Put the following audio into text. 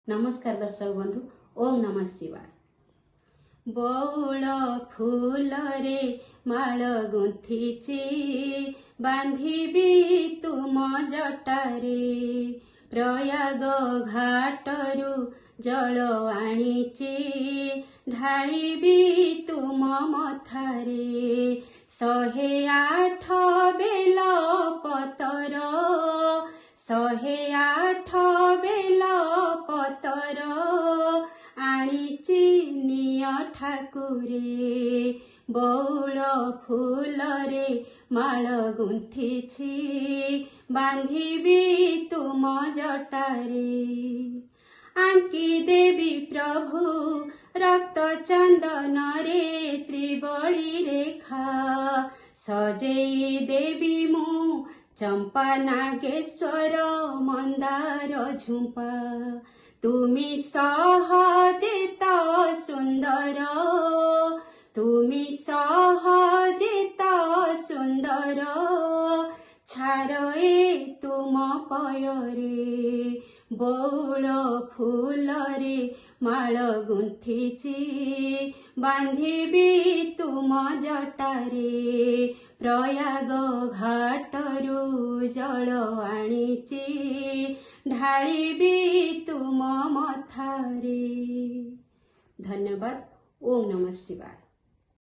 नमस्कार दर्शक बंधु, ओम नमः शिवाय। बौल फूल रे माल गुंथिची बांधिबी तुम जटारे, प्रयाग घाटरू जल आनिची ढाळिबी तुम मथारे। 108 बेल पतर 108 बेल पतर आनिची निय ठाकुरे। बौल फूल रे माल गुंथिची बांधिबी तुम जटारे। आंकी देवी प्रभु रक्त चंदन रे त्रिबली रेखा, सजेई देवी मु चंपा नागेश्वर मंदार झुंपा। तुमी सहजित सुंदर, तुमी सहजित सुंदर, छारे तुम पयरे। बौल फूल रे माल गुंथिची बांधिबी तुम जटारे, प्रयाग घाटरू जल आनिची ढाळिबी तुम मथारे। धन्यवाद। ओम नमः शिवाय।